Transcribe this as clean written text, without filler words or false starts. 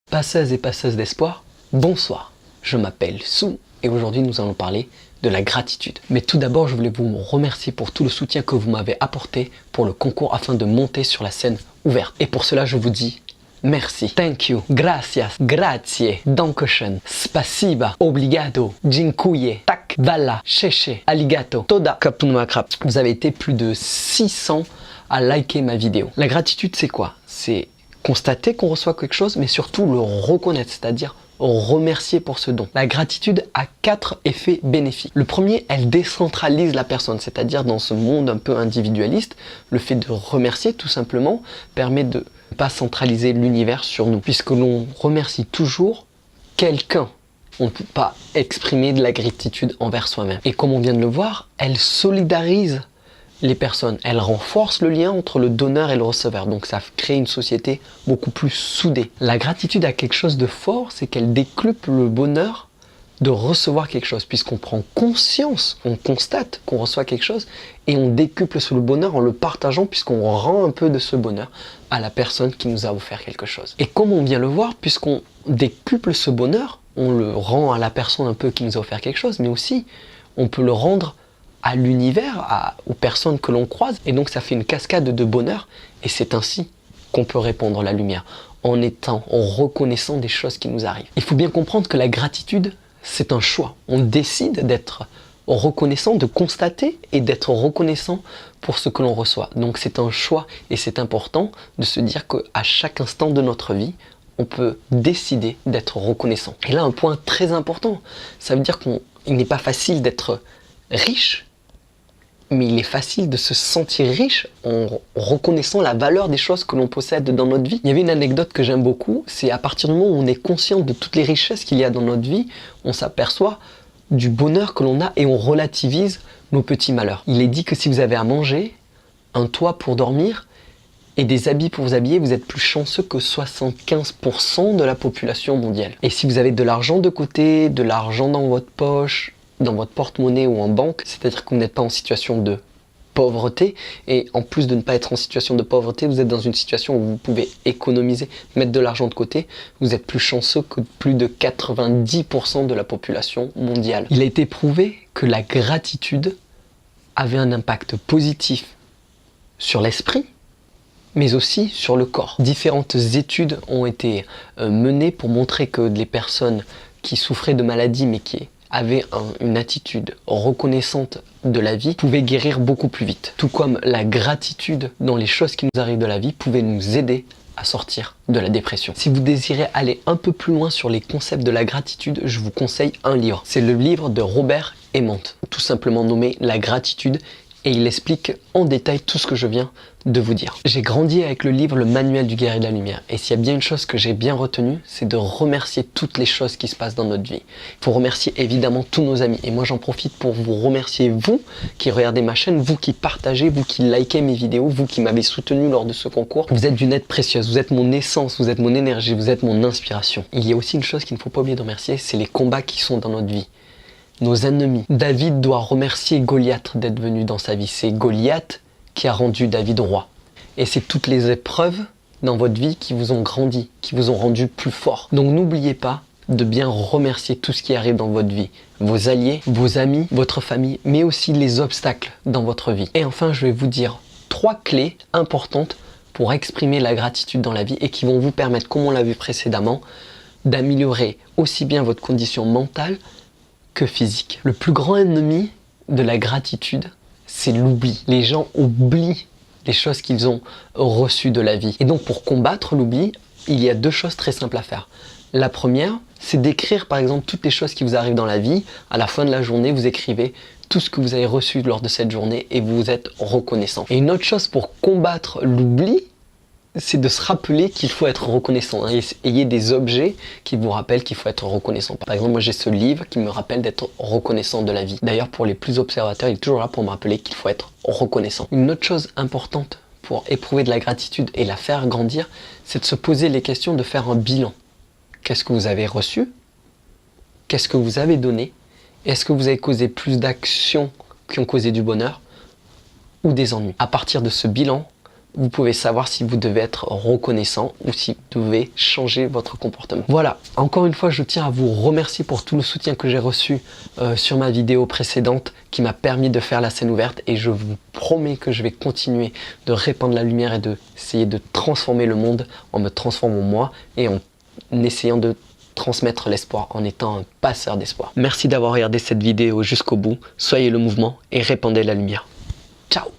Passeuses et passeuses d'espoir, bonsoir. Je m'appelle Sou et aujourd'hui nous allons parler de la gratitude. Mais tout d'abord, je voulais vous remercier pour tout le soutien que vous m'avez apporté pour le concours afin de monter sur la scène ouverte. Et pour cela, je vous dis merci, thank you, gracias, grazie, dankeschön, spasiba, obrigado, dziękuję, tak, vala, cheche, aligato, toda, kaptunmakrap. Vous avez été plus de 600 à liker ma vidéo. La gratitude, c'est quoi? C'est constater qu'on reçoit quelque chose, mais surtout le reconnaître, c'est-à-dire remercier pour ce don. La gratitude a 4 effets bénéfiques. Le premier, elle décentralise la personne, c'est-à-dire dans ce monde un peu individualiste, le fait de remercier tout simplement permet de ne pas centraliser l'univers sur nous, puisque l'on remercie toujours quelqu'un. On ne peut pas exprimer de la gratitude envers soi-même. Et comme on vient de le voir, elle solidarise les personnes, elles renforcent le lien entre le donneur et le receveur, donc ça crée une société beaucoup plus soudée. La gratitude a quelque chose de fort, c'est qu'elle décuple le bonheur de recevoir quelque chose, puisqu'on prend conscience, on constate qu'on reçoit quelque chose et on décuple le bonheur en le partageant, puisqu'on rend un peu de ce bonheur à la personne qui nous a offert quelque chose. Et comme on vient le voir, puisqu'on décuple ce bonheur, on le rend à la personne un peu qui nous a offert quelque chose, mais aussi on peut le rendre à l'univers, aux personnes que l'on croise, et donc ça fait une cascade de bonheur, et c'est ainsi qu'on peut répandre la lumière, en reconnaissant des choses qui nous arrivent. Il faut bien comprendre que la gratitude, c'est un choix. On décide d'être reconnaissant, de constater et d'être reconnaissant pour ce que l'on reçoit. Donc c'est un choix, et c'est important de se dire qu'à chaque instant de notre vie, on peut décider d'être reconnaissant. Et là, un point très important, ça veut dire qu'il n'est pas facile d'être riche, mais il est facile de se sentir riche en reconnaissant la valeur des choses que l'on possède dans notre vie. Il y avait une anecdote que j'aime beaucoup, c'est à partir du moment où on est conscient de toutes les richesses qu'il y a dans notre vie, on s'aperçoit du bonheur que l'on a et on relativise nos petits malheurs. Il est dit que si vous avez à manger, un toit pour dormir et des habits pour vous habiller, vous êtes plus chanceux que 75% de la population mondiale. Et si vous avez de l'argent de côté, de l'argent dans votre poche, dans votre porte-monnaie ou en banque, c'est-à-dire que vous n'êtes pas en situation de pauvreté, et en plus de ne pas être en situation de pauvreté, vous êtes dans une situation où vous pouvez économiser, mettre de l'argent de côté, vous êtes plus chanceux que plus de 90% de la population mondiale. Il a été prouvé que la gratitude avait un impact positif sur l'esprit, mais aussi sur le corps. Différentes études ont été menées pour montrer que les personnes qui souffraient de maladies, mais qui avaient une attitude reconnaissante de la vie, pouvaient guérir beaucoup plus vite. Tout comme la gratitude dans les choses qui nous arrivent de la vie pouvait nous aider à sortir de la dépression. Si vous désirez aller un peu plus loin sur les concepts de la gratitude, je vous conseille un livre. C'est le livre de Robert Emmons, tout simplement nommé La gratitude, et il explique en détail tout ce que je viens de vous dire. J'ai grandi avec le livre Le Manuel du guerrier de la lumière, et s'il y a bien une chose que j'ai bien retenue, c'est de remercier toutes les choses qui se passent dans notre vie. Il faut remercier évidemment tous nos amis, et moi j'en profite pour vous remercier, vous qui regardez ma chaîne, vous qui partagez, vous qui likez mes vidéos, vous qui m'avez soutenu lors de ce concours. Vous êtes d'une aide précieuse, vous êtes mon essence, vous êtes mon énergie, vous êtes mon inspiration. Il y a aussi une chose qu'il ne faut pas oublier de remercier, c'est les combats qui sont dans notre vie. Nos ennemis. David doit remercier Goliath d'être venu dans sa vie. C'est Goliath qui a rendu David roi. Et c'est toutes les épreuves dans votre vie qui vous ont grandi, qui vous ont rendu plus fort. Donc n'oubliez pas de bien remercier tout ce qui arrive dans votre vie. Vos alliés, vos amis, votre famille, mais aussi les obstacles dans votre vie. Et enfin, je vais vous dire 3 clés importantes pour exprimer la gratitude dans la vie et qui vont vous permettre, comme on l'a vu précédemment, d'améliorer aussi bien votre condition mentale que physique. Le plus grand ennemi de la gratitude, c'est l'oubli. Les gens oublient les choses qu'ils ont reçues de la vie. Et donc pour combattre l'oubli, il y a 2 choses très simples à faire. La première, c'est d'écrire par exemple toutes les choses qui vous arrivent dans la vie. À la fin de la journée, vous écrivez tout ce que vous avez reçu lors de cette journée et vous êtes reconnaissant. Et une autre chose pour combattre l'oubli, c'est de se rappeler qu'il faut être reconnaissant. Ayez des objets qui vous rappellent qu'il faut être reconnaissant. Par exemple, moi j'ai ce livre qui me rappelle d'être reconnaissant de la vie. D'ailleurs, pour les plus observateurs, il est toujours là pour me rappeler qu'il faut être reconnaissant. Une autre chose importante pour éprouver de la gratitude et la faire grandir, c'est de se poser les questions, de faire un bilan. Qu'est-ce que vous avez reçu? Qu'est-ce que vous avez donné? Est-ce que vous avez causé plus d'actions qui ont causé du bonheur ou des ennuis? À partir de ce bilan, vous pouvez savoir si vous devez être reconnaissant ou si vous devez changer votre comportement. Voilà, encore une fois, je tiens à vous remercier pour tout le soutien que j'ai reçu sur ma vidéo précédente qui m'a permis de faire la scène ouverte, et je vous promets que je vais continuer de répandre la lumière et d'essayer de transformer le monde en me transformant moi et en essayant de transmettre l'espoir en étant un passeur d'espoir. Merci d'avoir regardé cette vidéo jusqu'au bout, soyez le mouvement et répandez la lumière. Ciao!